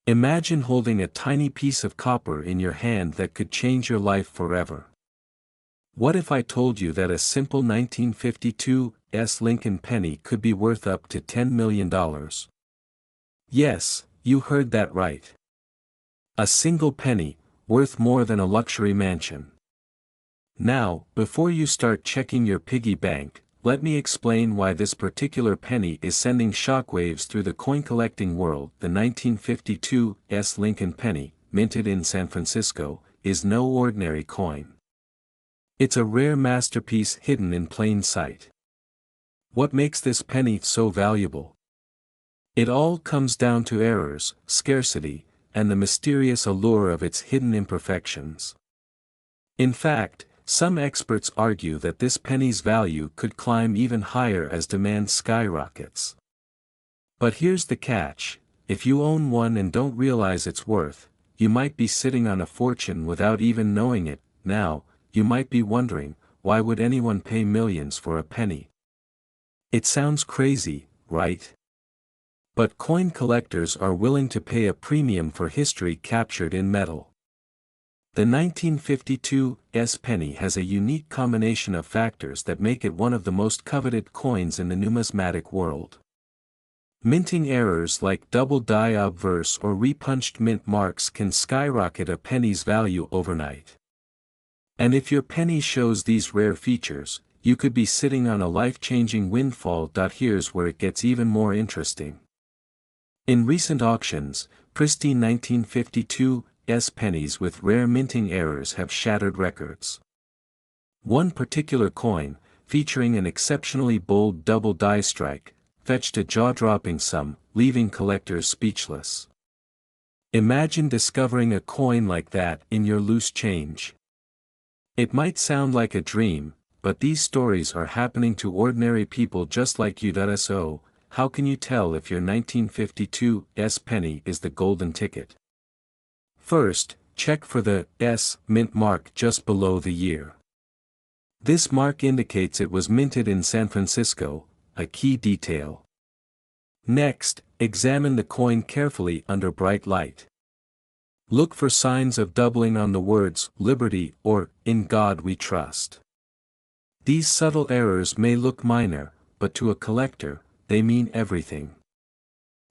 Imagine holding a tiny piece of copper in your hand that could change your life forever. What if I told you that a simple 1952 Lincoln penny could be worth up to $10 million? Yes, you heard that right. A single penny, worth more than a luxury mansion. Now, before you start checking your piggy bank, let me explain why this particular penny is sending shockwaves through the coin-collecting world. The 1952 Lincoln penny, minted in San Francisco, is no ordinary coin. It's a rare masterpiece hidden in plain sight. What makes this penny so valuable? It all comes down to errors, scarcity, and the mysterious allure of its hidden imperfections. In fact, some experts argue that this penny's value could climb even higher as demand skyrockets. But here's the catch: if you own one and don't realize its worth, you might be sitting on a fortune without even knowing it. Now, you might be wondering, why would anyone pay millions for a penny? It sounds crazy, right? But coin collectors are willing to pay a premium for history captured in metal. The 1952 penny has a unique combination of factors that make it one of the most coveted coins in the numismatic world. Minting errors like double die obverse or repunched mint marks can skyrocket a penny's value overnight. And if your penny shows these rare features, you could be sitting on a life-changing windfall. Here's where it gets even more interesting. In recent auctions, pristine 1952 pennies with rare minting errors have shattered records. One particular coin, featuring an exceptionally bold double die strike, fetched a jaw-dropping sum, leaving collectors speechless. Imagine discovering a coin like that in your loose change. It might sound like a dream, but these stories are happening to ordinary people just like you. So, how can you tell if your 1952 penny is the golden ticket? First, check for the S mint mark just below the year. This mark indicates it was minted in San Francisco, a key detail. Next, examine the coin carefully under bright light. Look for signs of doubling on the words "Liberty" or "In God We Trust." These subtle errors may look minor, but to a collector, they mean everything.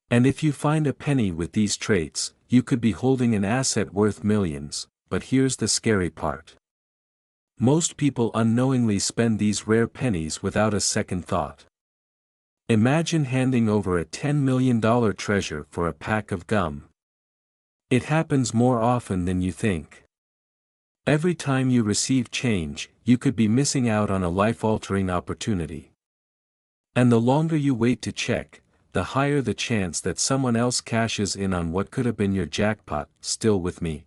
And if you find a penny with these traits, you could be holding an asset worth millions. But here's the scary part. Most people unknowingly spend these rare pennies without a second thought. Imagine handing over a $10 million treasure for a pack of gum. It happens more often than you think. Every time you receive change, you could be missing out on a life-altering opportunity. And the longer you wait to check, the higher the chance that someone else cashes in on what could have been your jackpot. Still with me?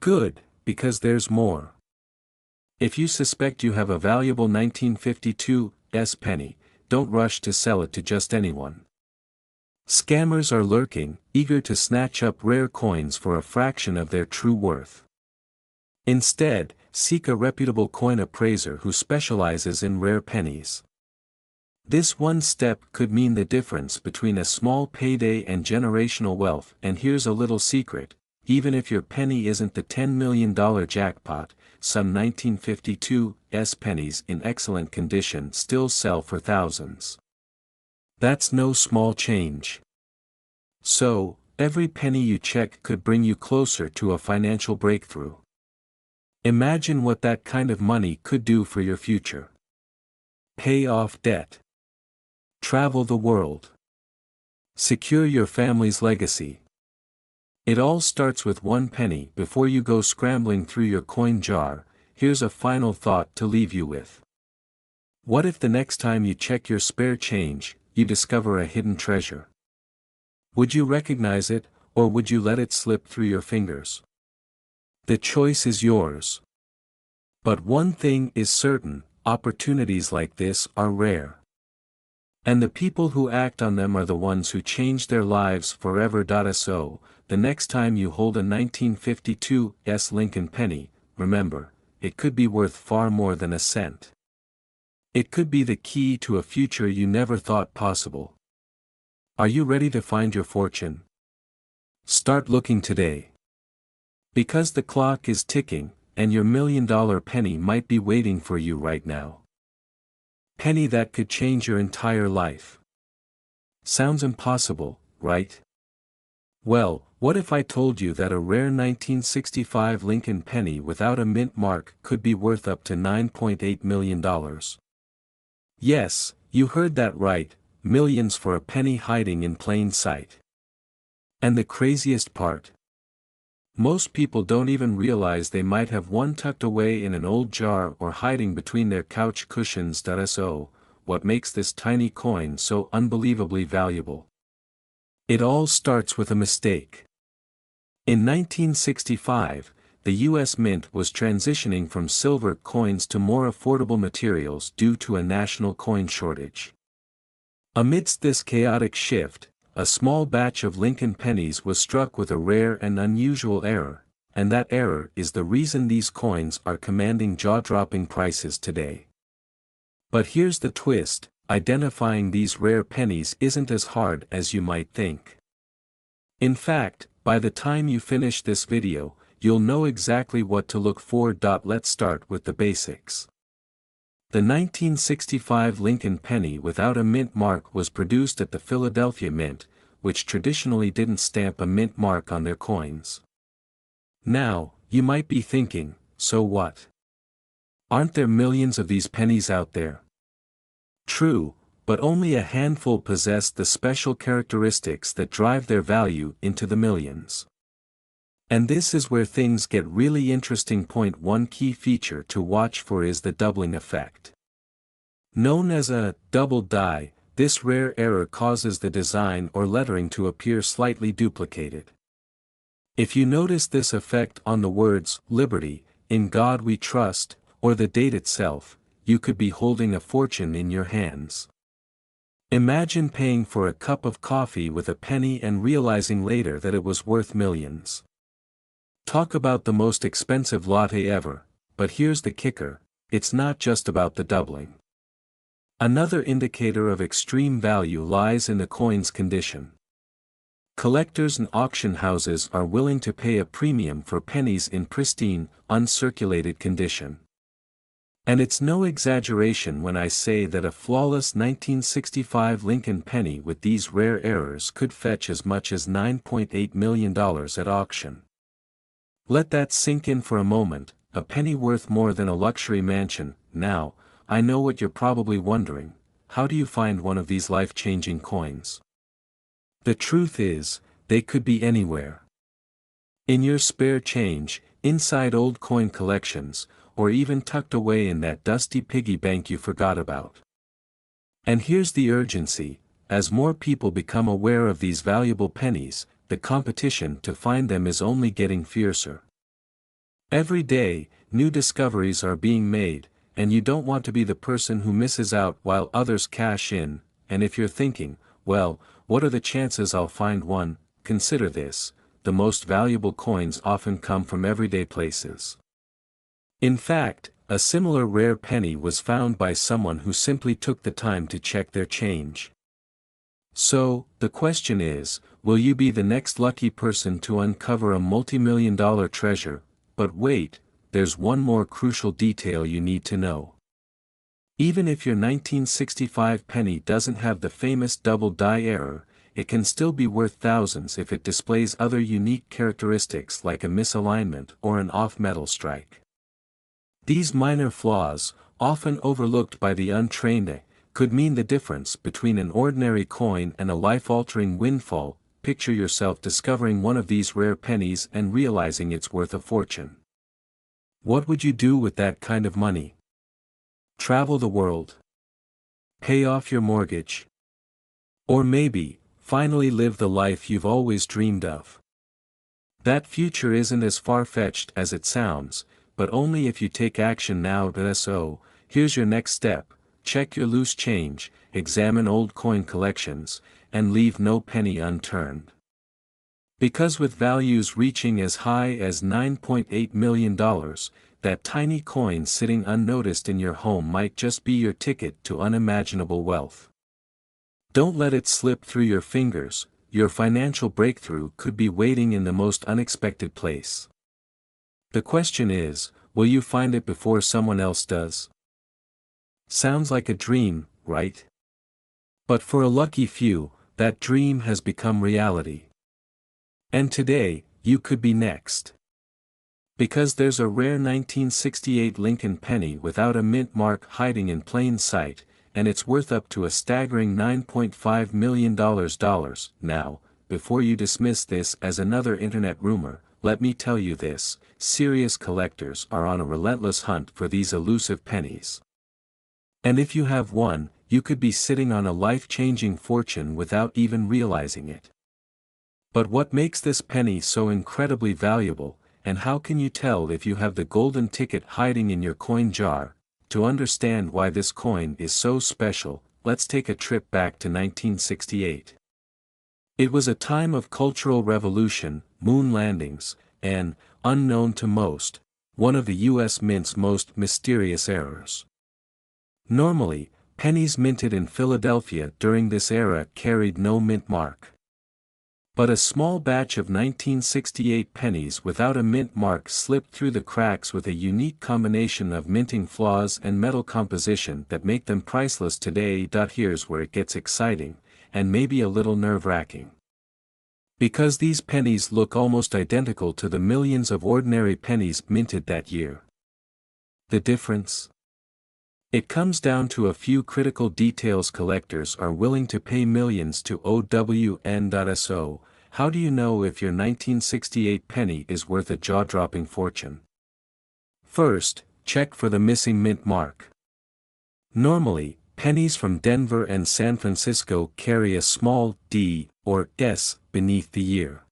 Good, because there's more. If you suspect you have a valuable 1952 penny, don't rush to sell it to just anyone. Scammers are lurking, eager to snatch up rare coins for a fraction of their true worth. Instead, seek a reputable coin appraiser who specializes in rare pennies. This one step could mean the difference between a small payday and generational wealth. And here's a little secret: even if your penny isn't the $10 million jackpot, some 1952 pennies in excellent condition still sell for thousands. That's no small change. So, every penny you check could bring you closer to a financial breakthrough. Imagine what that kind of money could do for your future. Pay off debt. Travel the world. Secure your family's legacy. It all starts with one penny. Before you go scrambling through your coin jar, here's a final thought to leave you with. What if the next time you check your spare change, you discover a hidden treasure? Would you recognize it, or would you let it slip through your fingers? The choice is yours. But one thing is certain: opportunities like this are rare. And the people who act on them are the ones who change their lives forever. So, the next time you hold a 1952 Lincoln penny, remember, it could be worth far more than a cent. It could be the key to a future you never thought possible. Are you ready to find your fortune? Start Start looking today. Because the clock is ticking, and your $1,000,000 penny might be waiting for you right now. Penny that could change your entire life. Sounds impossible, right? Well, what if I told you that a rare 1965 Lincoln penny without a mint mark could be worth up to $9.8 million? Yes, you heard that right, millions for a penny hiding in plain sight. And the craziest part? Most people don't even realize they might have one tucked away in an old jar or hiding between their couch cushions. So, what makes this tiny coin so unbelievably valuable? It all starts with a mistake. In 1965, the U.S. Mint was transitioning from silver coins to more affordable materials due to a national coin shortage. Amidst this chaotic shift, a small batch of Lincoln pennies was struck with a rare and unusual error, and that error is the reason these coins are commanding jaw-dropping prices today. But here's the twist, identifying these rare pennies isn't as hard as you might think. In fact, by the time you finish this video, you'll know exactly what to look for. Let's start with the basics. The 1965 Lincoln penny without a mint mark was produced at the Philadelphia Mint, which traditionally didn't stamp a mint mark on their coins. Now, you might be thinking, so what? Aren't there millions of these pennies out there? True, but only a handful possess the special characteristics that drive their value into the millions. And this is where things get really interesting. Point 1: key feature to watch for is the doubling effect. Known as a double die, this rare error causes the design or lettering to appear slightly duplicated. If you notice this effect on the words "Liberty," "In God We Trust," or the date itself, you could be holding a fortune in your hands. Imagine paying for a cup of coffee with a penny and realizing later that it was worth millions. Talk about the most expensive latte ever, but here's the kicker, it's not just about the doubling. Another indicator of extreme value lies in the coin's condition. Collectors and auction houses are willing to pay a premium for pennies in pristine, uncirculated condition. And it's no exaggeration when I say that a flawless 1965 Lincoln penny with these rare errors could fetch as much as $9.8 million at auction. Let that sink in for a moment, a penny worth more than a luxury mansion. Now, I know what you're probably wondering, how do you find one of these life-changing coins? The truth is, they could be anywhere. In your spare change, inside old coin collections, or even tucked away in that dusty piggy bank you forgot about. And here's the urgency, as more people become aware of these valuable pennies, the competition to find them is only getting fiercer. Every day, new discoveries are being made, and you don't want to be the person who misses out while others cash in. And if you're thinking, well, what are the chances I'll find one? Consider this, the most valuable coins often come from everyday places. In fact, a similar rare penny was found by someone who simply took the time to check their change. So, the question is, will you be the next lucky person to uncover a multi-million-dollar treasure? But wait, there's one more crucial detail you need to know. Even if your 1965 penny doesn't have the famous double die error, it can still be worth thousands if it displays other unique characteristics like a misalignment or an off-metal strike. These minor flaws, often overlooked by the untrained, could mean the difference between an ordinary coin and a life-altering windfall. Picture yourself discovering one of these rare pennies and realizing it's worth a fortune. What would you do with that kind of money? Travel the world? Pay off your mortgage? Or maybe, finally live the life you've always dreamed of? That future isn't as far-fetched as it sounds, but only if you take action now. So, here's your next step, check your loose change, examine old coin collections, and leave no penny unturned. Because with values reaching as high as $9.8 million, that tiny coin sitting unnoticed in your home might just be your ticket to unimaginable wealth. Don't let it slip through your fingers, your financial breakthrough could be waiting in the most unexpected place. The question is, will you find it before someone else does? Sounds like a dream, right? But for a lucky few, that dream has become reality. And today, you could be next. Because there's a rare 1968 Lincoln penny without a mint mark hiding in plain sight, and it's worth up to a staggering $9.5 million. Now, before you dismiss this as another internet rumor, let me tell you this: serious collectors are on a relentless hunt for these elusive pennies. And if you have one, you could be sitting on a life-changing fortune without even realizing it. But what makes this penny so incredibly valuable, and how can you tell if you have the golden ticket hiding in your coin jar? To understand why this coin is so special, let's take a trip back to 1968. It was a time of cultural revolution, moon landings, and, unknown to most, one of the U.S. Mint's most mysterious eras. Normally, pennies minted in Philadelphia during this era carried no mint mark. But a small batch of 1968 pennies without a mint mark slipped through the cracks with a unique combination of minting flaws and metal composition that make them priceless today. Here's where it gets exciting, and maybe a little nerve-wracking. Because these pennies look almost identical to the millions of ordinary pennies minted that year. The difference? It comes down to a few critical details. Collectors are willing to pay millions to OWN.SO. How do you know if your 1968 penny is worth a jaw-dropping fortune? First, check for the missing mint mark. Normally, pennies from Denver and San Francisco carry a small D or S beneath the year.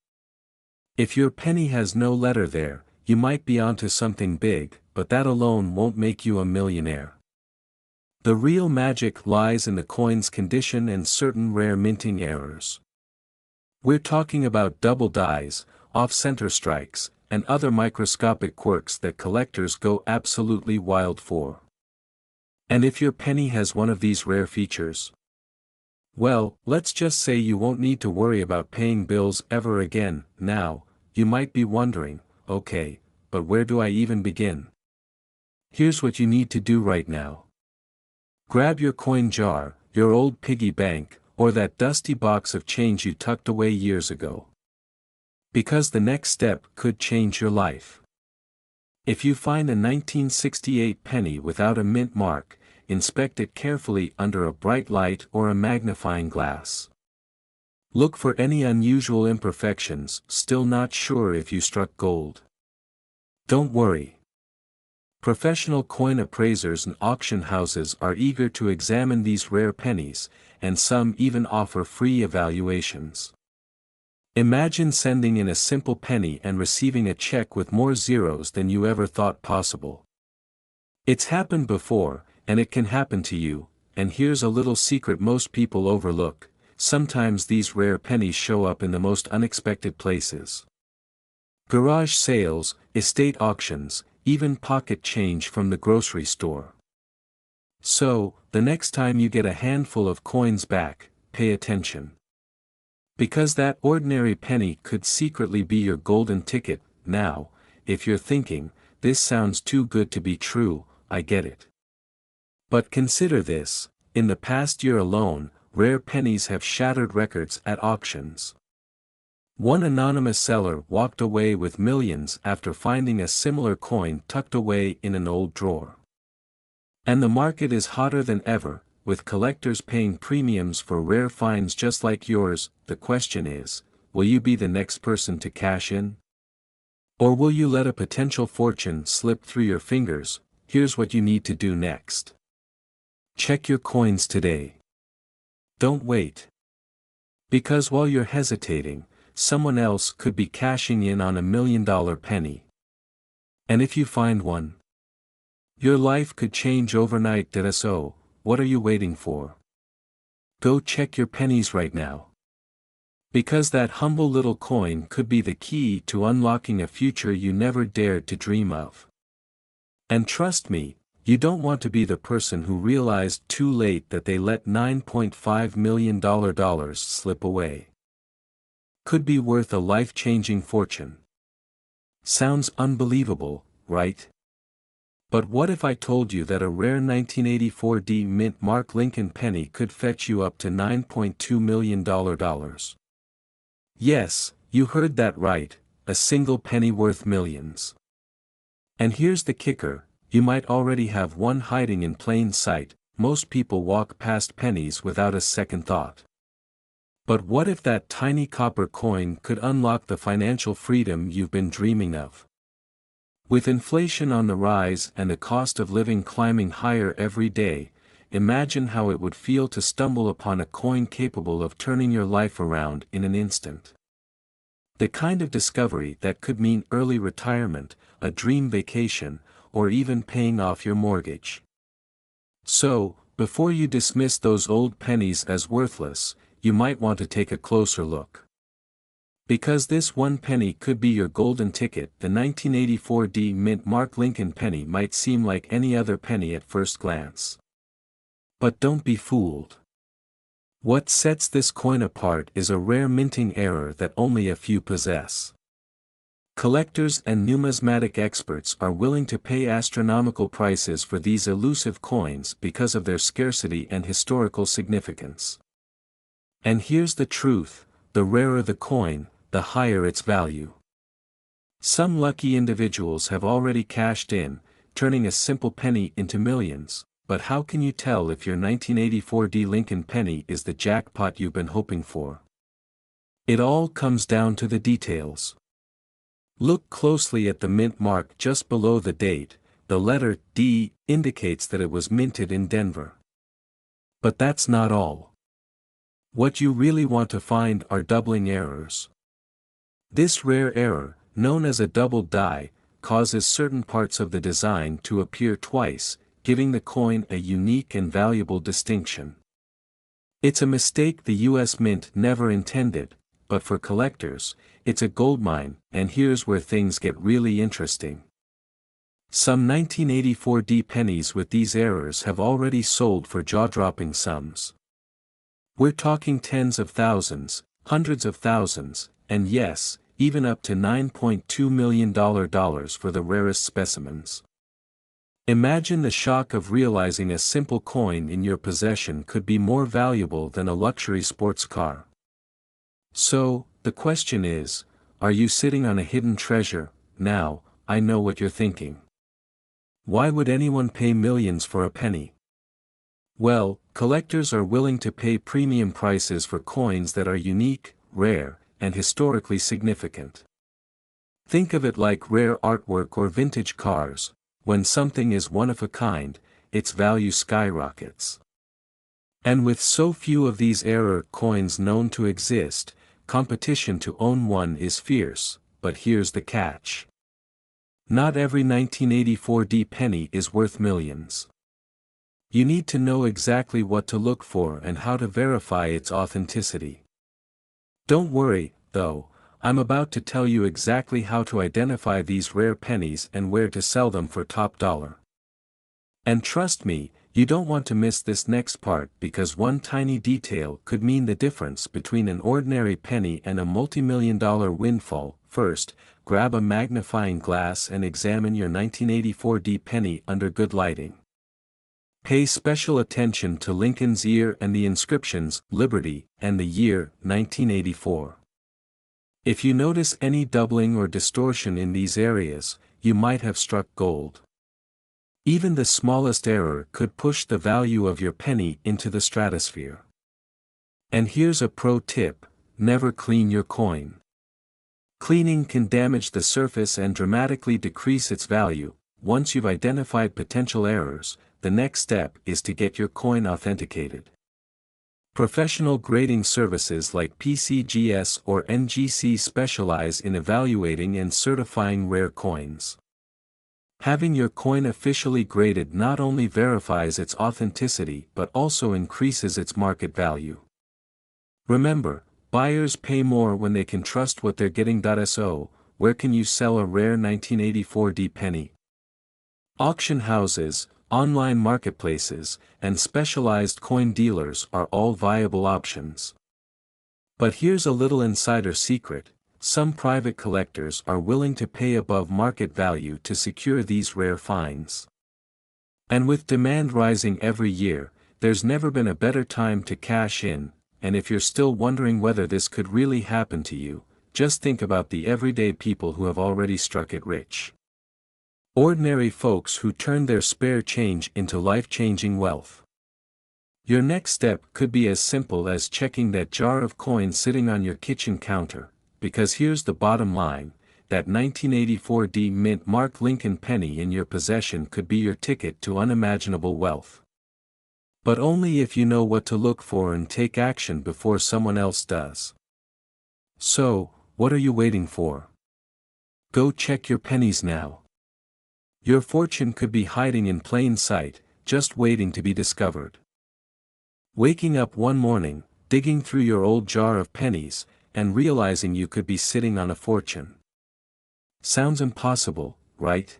If your penny has no letter there, you might be onto something big, but that alone won't make you a millionaire. The real magic lies in the coin's condition and certain rare minting errors. We're talking about double dies, off-center strikes, and other microscopic quirks that collectors go absolutely wild for. And if your penny has one of these rare features, well, let's just say you won't need to worry about paying bills ever again. Now, you might be wondering, okay, but where do I even begin? Here's what you need to do right now. Grab your coin jar, your old piggy bank, or that dusty box of change you tucked away years ago. Because the next step could change your life. If you find a 1968 penny without a mint mark, inspect it carefully under a bright light or a magnifying glass. Look for any unusual imperfections. Still not sure if you struck gold? Don't worry. Professional coin appraisers and auction houses are eager to examine these rare pennies, and some even offer free evaluations. Imagine sending in a simple penny and receiving a check with more zeros than you ever thought possible. It's happened before, and it can happen to you, and here's a little secret most people overlook: sometimes these rare pennies show up in the most unexpected places. Garage sales, estate auctions, even pocket change from the grocery store. So, the next time you get a handful of coins back, pay attention. Because that ordinary penny could secretly be your golden ticket. Now, if you're thinking, this sounds too good to be true, I get it. But consider this: in the past year alone, rare pennies have shattered records at auctions. One anonymous seller walked away with millions after finding a similar coin tucked away in an old drawer. And the market is hotter than ever, with collectors paying premiums for rare finds just like yours. The question is, will you be the next person to cash in? Or will you let a potential fortune slip through your fingers? Here's what you need to do next. Check your coins today. Don't wait. Because while you're hesitating, someone else could be cashing in on $1 million penny. And if you find one, your life could change overnight. So, what are you waiting for? Go check your pennies right now. Because that humble little coin could be the key to unlocking a future you never dared to dream of. And trust me, you don't want to be the person who realized too late that they let $9.5 million slip away. could be worth a life-changing fortune. Sounds unbelievable, right? But what if I told you that a rare 1984 D mint Mark Lincoln penny could fetch you up to $9.2 million? Yes, you heard that right, a single penny worth millions. And here's the kicker, you might already have one hiding in plain sight. Most people walk past pennies without a second thought. But what if that tiny copper coin could unlock the financial freedom you've been dreaming of? With inflation on the rise and the cost of living climbing higher every day, imagine how it would feel to stumble upon a coin capable of turning your life around in an instant. The kind of discovery that could mean early retirement, a dream vacation, or even paying off your mortgage. So, before you dismiss those old pennies as worthless, you might want to take a closer look. Because this one penny could be your golden ticket, the 1984 D mint Mark Lincoln penny might seem like any other penny at first glance. But don't be fooled. What sets this coin apart is a rare minting error that only a few possess. Collectors and numismatic experts are willing to pay astronomical prices for these elusive coins because of their scarcity and historical significance. And here's the truth, the rarer the coin, the higher its value. Some lucky individuals have already cashed in, turning a simple penny into millions, but how can you tell if your 1984 D Lincoln penny is the jackpot you've been hoping for? It all comes down to the details. Look closely at the mint mark just below the date. The letter D indicates that it was minted in Denver. But that's not all. What you really want to find are doubling errors. This rare error, known as a double die, causes certain parts of the design to appear twice, giving the coin a unique and valuable distinction. It's a mistake the US Mint never intended, but for collectors, it's a goldmine, and here's where things get really interesting. Some 1984 D pennies with these errors have already sold for jaw-dropping sums. We're talking tens of thousands, hundreds of thousands, and yes, even up to $9.2 million for the rarest specimens. Imagine the shock of realizing a simple coin in your possession could be more valuable than a luxury sports car. So, the question is, are you sitting on a hidden treasure? Now, I know what you're thinking. Why would anyone pay millions for a penny? Well, collectors are willing to pay premium prices for coins that are unique, rare, and historically significant. Think of it like rare artwork or vintage cars. When something is one of a kind, its value skyrockets. And with so few of these rare coins known to exist, competition to own one is fierce, but here's the catch. Not every 1984 D penny is worth millions. You need to know exactly what to look for and how to verify its authenticity. Don't worry, though, I'm about to tell you exactly how to identify these rare pennies and where to sell them for top dollar. And trust me, you don't want to miss this next part because one tiny detail could mean the difference between an ordinary penny and a multi-million-dollar windfall. First, grab a magnifying glass and examine your 1984 D penny under good lighting. Pay special attention to Lincoln's year and the inscriptions, Liberty, and the year, 1984. If you notice any doubling or distortion in these areas, you might have struck gold. Even the smallest error could push the value of your penny into the stratosphere. And here's a pro tip, never clean your coin. Cleaning can damage the surface and dramatically decrease its value. Once you've identified potential errors, the next step is to get your coin authenticated. Professional grading services like PCGS or NGC specialize in evaluating and certifying rare coins. Having your coin officially graded not only verifies its authenticity but also increases its market value. Remember, buyers pay more when they can trust what they're getting. So, where can you sell a rare 1984 D penny? Auction houses, online marketplaces, and specialized coin dealers are all viable options. But here's a little insider secret: some private collectors are willing to pay above market value to secure these rare finds. And with demand rising every year, there's never been a better time to cash in, and if you're still wondering whether this could really happen to you, just think about the everyday people who have already struck it rich. Ordinary folks who turn their spare change into life-changing wealth. Your next step could be as simple as checking that jar of coins sitting on your kitchen counter, because here's the bottom line: that 1984 D Mint Mark Lincoln penny in your possession could be your ticket to unimaginable wealth. But only if you know what to look for and take action before someone else does. So, what are you waiting for? Go check your pennies now. Your fortune could be hiding in plain sight, just waiting to be discovered. Waking up one morning, digging through your old jar of pennies, and realizing you could be sitting on a fortune. Sounds impossible, right?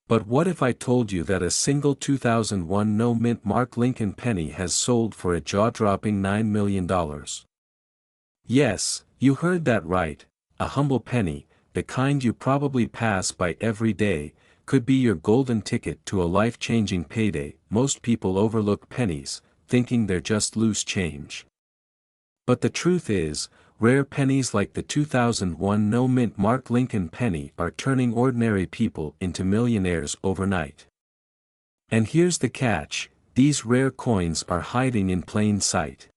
But what if I told you that a single 2001 no-mint Mark Lincoln penny has sold for a jaw-dropping $9 million? Yes, you heard that right. A humble penny, the kind you probably pass by every day, could be your golden ticket to a life-changing payday. Most people overlook pennies, thinking they're just loose change. But the truth is, rare pennies like the 2001 no-mint Mark Lincoln penny are turning ordinary people into millionaires overnight. And here's the catch: these rare coins are hiding in plain sight.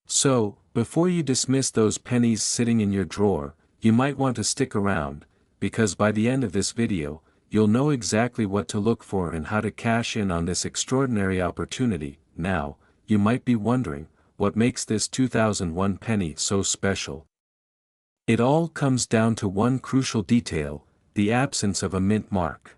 So, before you dismiss those pennies sitting in your drawer, you might want to stick around, because by the end of this video, you'll know exactly what to look for and how to cash in on this extraordinary opportunity. Now, you might be wondering, what makes this 2001 penny so special? It all comes down to one crucial detail: the absence of a mint mark.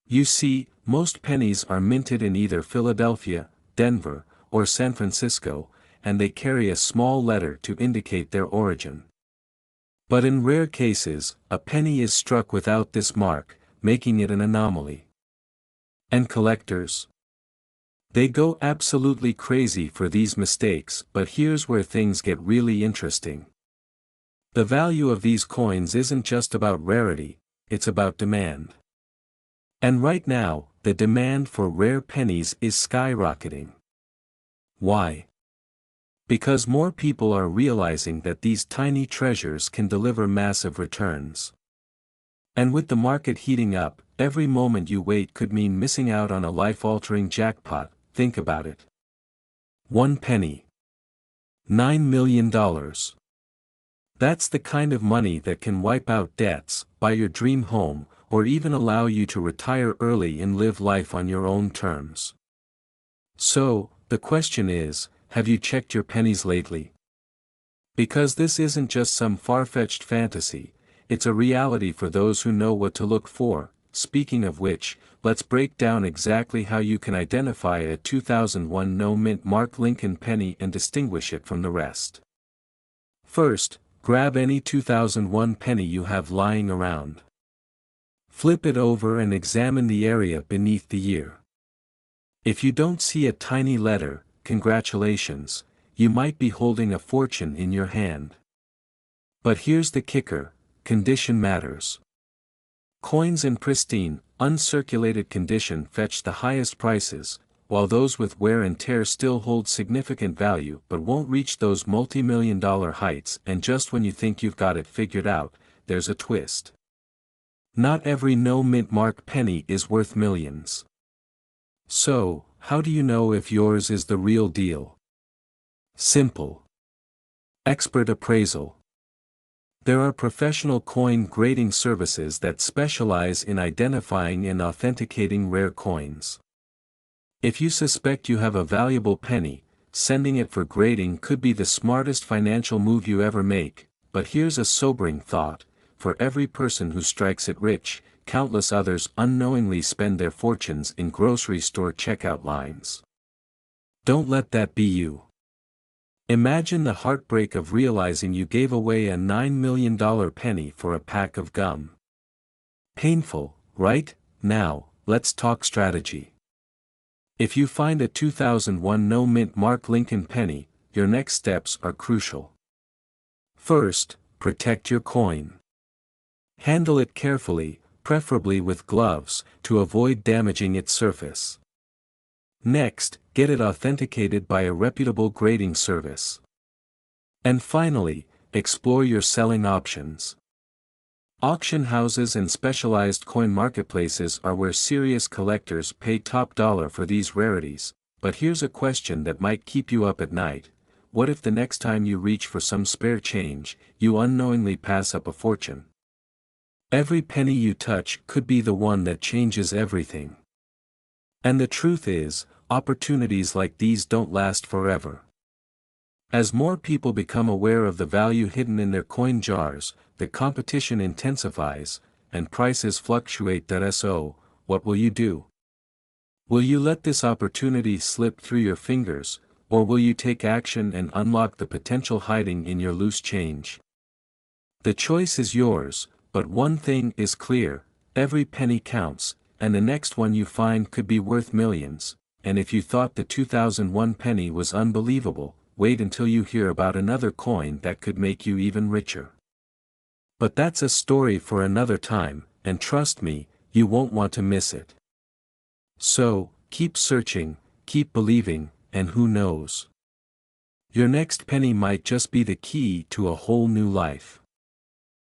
You see, most pennies are minted in either Philadelphia, Denver, or San Francisco, and they carry a small letter to indicate their origin. But in rare cases, a penny is struck without this mark, making it an anomaly. And collectors? They go absolutely crazy for these mistakes, but here's where things get really interesting. The value of these coins isn't just about rarity, it's about demand. And right now, the demand for rare pennies is skyrocketing. Why? Because more people are realizing that these tiny treasures can deliver massive returns. And with the market heating up, every moment you wait could mean missing out on a life-altering jackpot. Think about it. One penny. $9 million. That's the kind of money that can wipe out debts, buy your dream home, or even allow you to retire early and live life on your own terms. So, the question is, have you checked your pennies lately? Because this isn't just some far-fetched fantasy, it's a reality for those who know what to look for. Speaking of which, let's break down exactly how you can identify a 2001 no-mint Mark Lincoln penny and distinguish it from the rest. First, grab any 2001 penny you have lying around. Flip it over and examine the area beneath the year. If you don't see a tiny letter, congratulations, you might be holding a fortune in your hand. But here's the kicker: condition matters. Coins in pristine, uncirculated condition fetch the highest prices, while those with wear and tear still hold significant value but won't reach those multi-million-dollar heights. And just when you think you've got it figured out, there's a twist. Not every no-mint mark penny is worth millions. So, how do you know if yours is the real deal? Simple. Expert appraisal. There are professional coin grading services that specialize in identifying and authenticating rare coins. If you suspect you have a valuable penny, sending it for grading could be the smartest financial move you ever make. But here's a sobering thought: for every person who strikes it rich, countless others unknowingly spend their fortunes in grocery store checkout lines. Don't let that be you. Imagine the heartbreak of realizing you gave away a $9 million penny for a pack of gum. Painful, right? Now, let's talk strategy. If you find a 2001 no-mint Mark Lincoln penny, your next steps are crucial. First, protect your coin. Handle it carefully, preferably with gloves, to avoid damaging its surface. Next, get it authenticated by a reputable grading service. And finally, explore your selling options. Auction houses and specialized coin marketplaces are where serious collectors pay top dollar for these rarities, but here's a question that might keep you up at night. What if the next time you reach for some spare change, you unknowingly pass up a fortune? Every penny you touch could be the one that changes everything. And the truth is, opportunities like these don't last forever. As more people become aware of the value hidden in their coin jars, the competition intensifies, and prices fluctuate. So, what will you do? Will you let this opportunity slip through your fingers, or will you take action and unlock the potential hiding in your loose change? The choice is yours, but one thing is clear: every penny counts, and the next one you find could be worth millions. And if you thought the 2001 penny was unbelievable, wait until you hear about another coin that could make you even richer. But that's a story for another time, and trust me, you won't want to miss it. So, keep searching, keep believing, and who knows? Your next penny might just be the key to a whole new life.